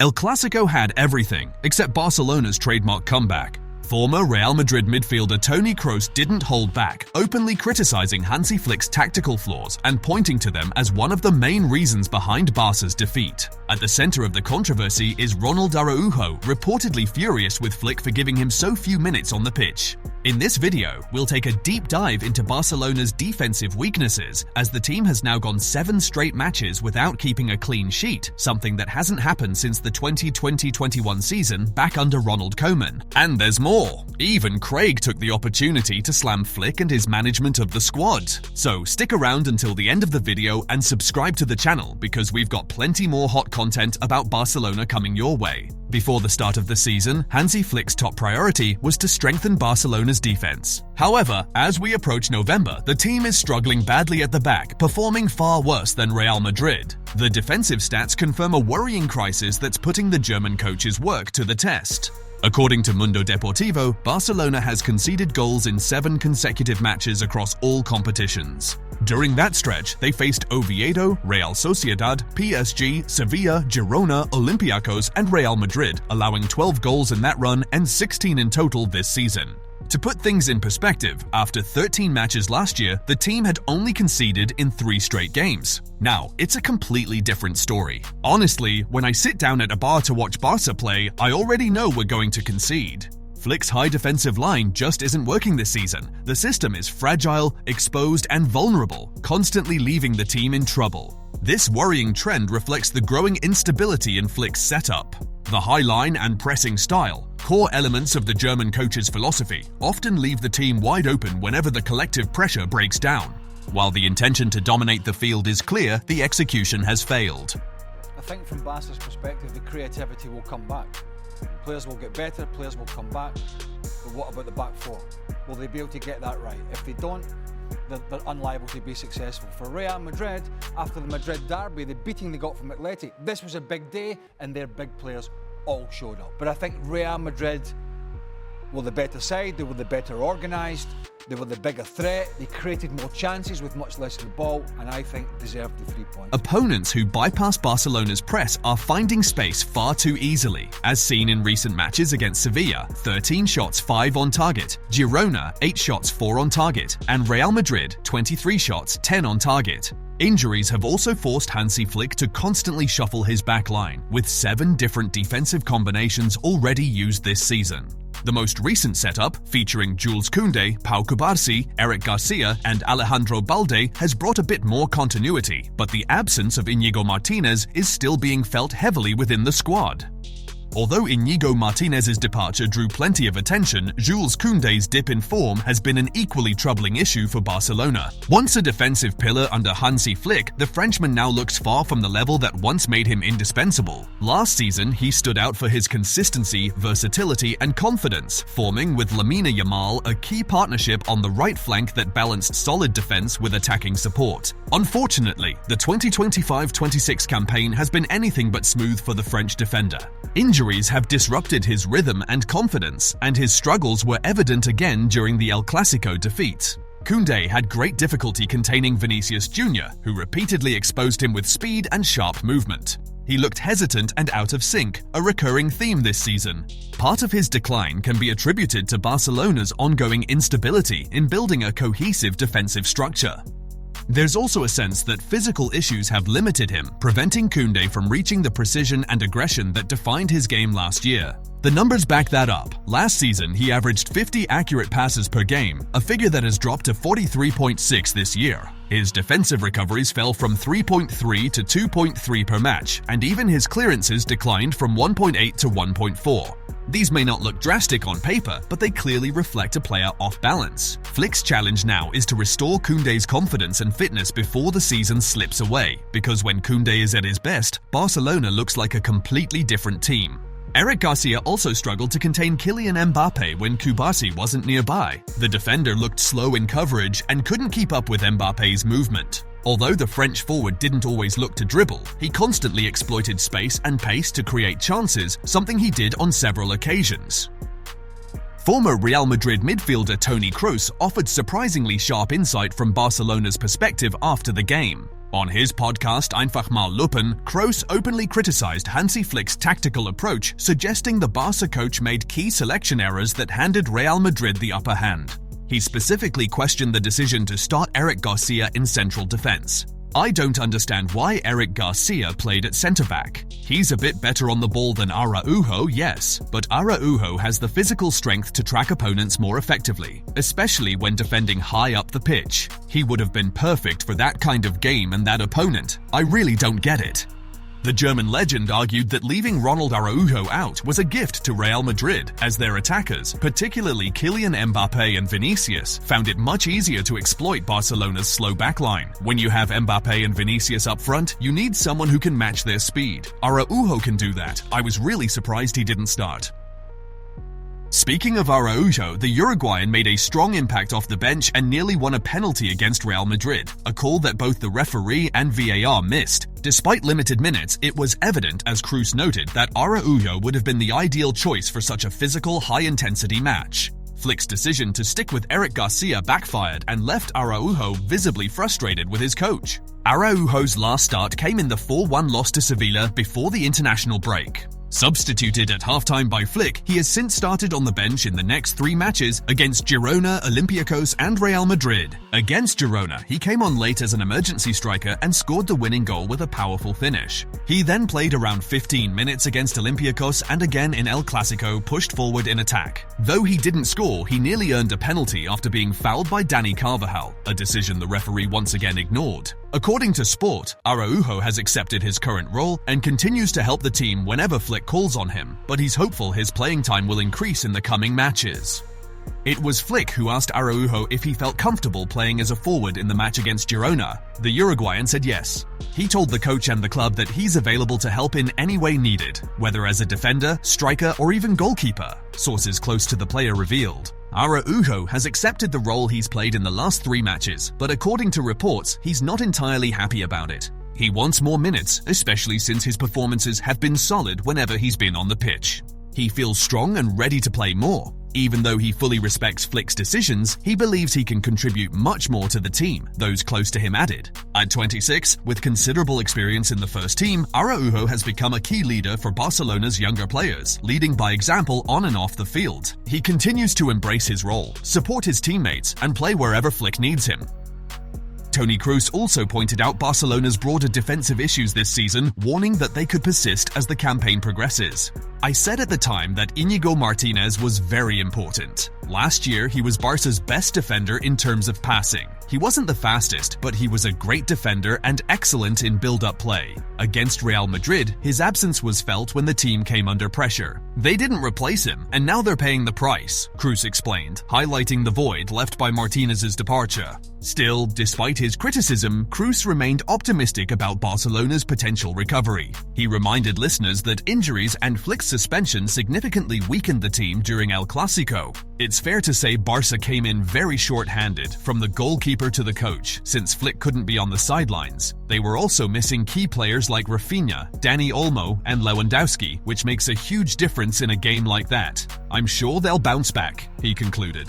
El Clasico had everything except Barcelona's trademark comeback. Former Real Madrid midfielder Toni Kroos didn't hold back, openly criticizing Hansi Flick's tactical flaws and pointing to them as one of the main reasons behind Barca's defeat. At the center of the controversy is Araujo, reportedly furious with Flick for giving him so few minutes on the pitch. In this video, we'll take a deep dive into Barcelona's defensive weaknesses, as the team has now gone 7 straight matches without keeping a clean sheet, something that hasn't happened since the 2020-21 season back under Ronald Koeman. And there's more. Even Craig took the opportunity to slam Flick and his management of the squad. So stick around until the end of the video and subscribe to the channel, because we've got plenty more hot content about Barcelona coming your way. Before the start of the season, Hansi Flick's top priority was to strengthen Barcelona's defense. However, as we approach November, the team is struggling badly at the back, performing far worse than Real Madrid. The defensive stats confirm a worrying crisis that's putting the German coach's work to the test. According to Mundo Deportivo, Barcelona has conceded goals in 7 consecutive matches across all competitions. During that stretch, they faced Oviedo, Real Sociedad, PSG, Sevilla, Girona, Olympiacos, and Real Madrid, allowing 12 goals in that run and 16 in total this season. To put things in perspective, after 13 matches last year, the team had only conceded in 3 straight games. Now, it's a completely different story. Honestly, when I sit down at a bar to watch Barca play, I already know we're going to concede. Flick's high defensive line just isn't working this season. The system is fragile, exposed, and vulnerable, constantly leaving the team in trouble. This worrying trend reflects the growing instability in Flick's setup. The high line and pressing style, core elements of the German coach's philosophy, often leave the team wide open whenever the collective pressure breaks down. While the intention to dominate the field is clear, the execution has failed. I think from Barca's perspective, the creativity will come back. Players will get better, players will come back, but what about the back four? Will they be able to get that right? If they don't, they're unliable to be successful. For Real Madrid, after the Madrid derby, the beating they got from Atleti, this was a big day and their big players all showed up. But I think Real Madrid were the better side, they were the better organised, they were the bigger threat, they created more chances with much less of the ball, and I think deserved the 3 points. Opponents who bypass Barcelona's press are finding space far too easily, as seen in recent matches against Sevilla, 13 shots 5 on target, Girona 8 shots 4 on target, and Real Madrid 23 shots 10 on target. Injuries have also forced Hansi Flick to constantly shuffle his back line, with 7 different defensive combinations already used this season. The most recent setup, featuring Jules Kounde, Pau Cubarsí, Eric Garcia, and Alejandro Balde, has brought a bit more continuity, but the absence of Íñigo Martínez is still being felt heavily within the squad. Although Íñigo Martínez's departure drew plenty of attention, Jules Kounde's dip in form has been an equally troubling issue for Barcelona. Once a defensive pillar under Hansi Flick, the Frenchman now looks far from the level that once made him indispensable. Last season, he stood out for his consistency, versatility, and confidence, forming with Lamine Yamal a key partnership on the right flank that balanced solid defense with attacking support. Unfortunately, the 2025-26 campaign has been anything but smooth for the French defender. Injuries have disrupted his rhythm and confidence, and his struggles were evident again during the El Clasico defeat. Kounde had great difficulty containing Vinicius Jr., who repeatedly exposed him with speed and sharp movement. He looked hesitant and out of sync, a recurring theme this season. Part of his decline can be attributed to Barcelona's ongoing instability in building a cohesive defensive structure. There's also a sense that physical issues have limited him, preventing Kounde from reaching the precision and aggression that defined his game last year. The numbers back that up. Last season, he averaged 50 accurate passes per game, a figure that has dropped to 43.6 this year. His defensive recoveries fell from 3.3 to 2.3 per match, and even his clearances declined from 1.8 to 1.4. These may not look drastic on paper, but they clearly reflect a player off balance. Flick's challenge now is to restore Kounde's confidence and fitness before the season slips away, because when Kounde is at his best, Barcelona looks like a completely different team. Eric Garcia also struggled to contain Kylian Mbappé when Cubarsí wasn't nearby. The defender looked slow in coverage and couldn't keep up with Mbappé's movement. Although the French forward didn't always look to dribble, he constantly exploited space and pace to create chances, something he did on several occasions. Former Real Madrid midfielder Toni Kroos offered surprisingly sharp insight from Barcelona's perspective after the game. On his podcast Einfach mal Lupen, Kroos openly criticized Hansi Flick's tactical approach, suggesting the Barca coach made key selection errors that handed Real Madrid the upper hand. He specifically questioned the decision to start Eric Garcia in central defense. "I don't understand why Eric Garcia played at centre-back. He's a bit better on the ball than Araujo, yes, but Araujo has the physical strength to track opponents more effectively, especially when defending high up the pitch. He would have been perfect for that kind of game and that opponent. I really don't get it." The German legend argued that leaving Ronald Araujo out was a gift to Real Madrid, as their attackers, particularly Kylian Mbappe and Vinicius, found it much easier to exploit Barcelona's slow backline. When you have Mbappe and Vinicius up front, you need someone who can match their speed. Araujo can do that. I was really surprised he didn't start. Speaking of Araujo, the Uruguayan made a strong impact off the bench and nearly won a penalty against Real Madrid, a call that both the referee and VAR missed. Despite limited minutes, it was evident, as Kroos noted, that Araujo would have been the ideal choice for such a physical, high-intensity match. Flick's decision to stick with Eric Garcia backfired and left Araujo visibly frustrated with his coach. Araujo's last start came in the 4-1 loss to Sevilla before the international break. Substituted at halftime by Flick, he has since started on the bench in the next 3 matches against Girona, Olympiacos and Real Madrid. Against Girona, he came on late as an emergency striker and scored the winning goal with a powerful finish. He then played around 15 minutes against Olympiacos and again in El Clasico pushed forward in attack. Though he didn't score, he nearly earned a penalty after being fouled by Dani Carvajal, a decision the referee once again ignored. According to Sport, Araujo has accepted his current role and continues to help the team whenever Flick calls on him, but he's hopeful his playing time will increase in the coming matches. It was Flick who asked Araujo if he felt comfortable playing as a forward in the match against Girona. The Uruguayan said yes. He told the coach and the club that he's available to help in any way needed, whether as a defender, striker, or even goalkeeper, sources close to the player revealed. Araujo has accepted the role he's played in the last 3 matches, but according to reports, he's not entirely happy about it. He wants more minutes, especially since his performances have been solid whenever he's been on the pitch. He feels strong and ready to play more. Even though he fully respects Flick's decisions, he believes he can contribute much more to the team, those close to him added. At 26, with considerable experience in the first team, Araujo has become a key leader for Barcelona's younger players, leading by example on and off the field. He continues to embrace his role, support his teammates, and play wherever Flick needs him. Toni Kroos also pointed out Barcelona's broader defensive issues this season, warning that they could persist as the campaign progresses. "I said at the time that Íñigo Martínez was very important. Last year, he was Barca's best defender in terms of passing. He wasn't the fastest, but he was a great defender and excellent in build-up play. Against Real Madrid, his absence was felt when the team came under pressure. They didn't replace him, and now they're paying the price," Kroos explained, highlighting the void left by Martínez's departure. Still, despite his criticism, Kroos remained optimistic about Barcelona's potential recovery. He reminded listeners that injuries and Flick's suspension significantly weakened the team during El Clasico. It's fair to say Barca came in very short-handed, from the goalkeeper to the coach, since Flick couldn't be on the sidelines. They were also missing key players like Rafinha, Dani Olmo, and Lewandowski, which makes a huge difference in a game like that. "I'm sure they'll bounce back," he concluded.